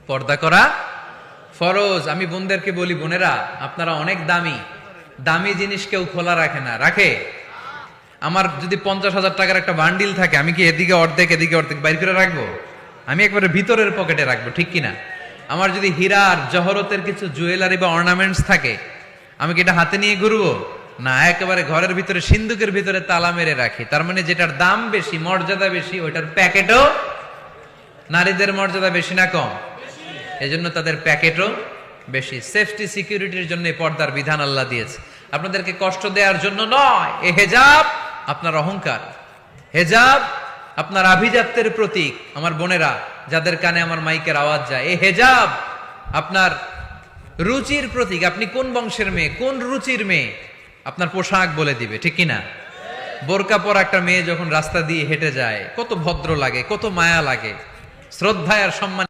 পর্দা করা ফরজ। আমি বোনদেরকে বলি, বোনেরা আপনারা অনেক দামি, দামি জিনিস কেউ খোলা রাখে না, রাখে? আমার যদি 50,000 টাকার একটা বান্ডিল থাকে, আমি কি এদিকে অর্ধেক এদিকে অর্ধেক বাইর করে রাখবো? আমি একবারে ভিতরের পকেটে রাখবো, ঠিক কিনা? আমার যদি হীরার জহরতের কিছু জুয়েলারি বা অর্নামেন্টস থাকে, আমি কি এটা হাতে নিয়ে ঘুরবো? না, একেবারে ঘরের ভিতরে সিন্ধুকের ভিতরে তালা মেরে রাখি। তার মানে যেটার দাম বেশি, মর্যাদা বেশি, ওইটার প্যাকেটও। নারীদের মর্যাদা বেশি না কম? এজন্য তাদের প্যাকেটও বেশি। সেফটি সিকিউরিটির জন্য এই পর্দার বিধান আল্লাহ দিয়েছে, আপনাদেরকে কষ্ট দেওয়ার জন্য নয়। এ হেজাব আপনার অহংকার, হেজাব আপনার আভিজাত্যের প্রতীক। আমার বোনেরা, যাদের কানে আমার মাইকের আওয়াজ যায়, এই হেজাব আপনার রুচির প্রতীক। আপনি কোন বংশের মেয়ে, কোন রুচির মেয়ে, আপনার পোশাক বলে দিবে, ঠিক কিনা? বোরকা পরা একটা মেয়ে যখন রাস্তা দিয়ে হেঁটে যায়, কত ভদ্র লাগে, কত মায়া লাগে, শ্রদ্ধায় আর সম্মান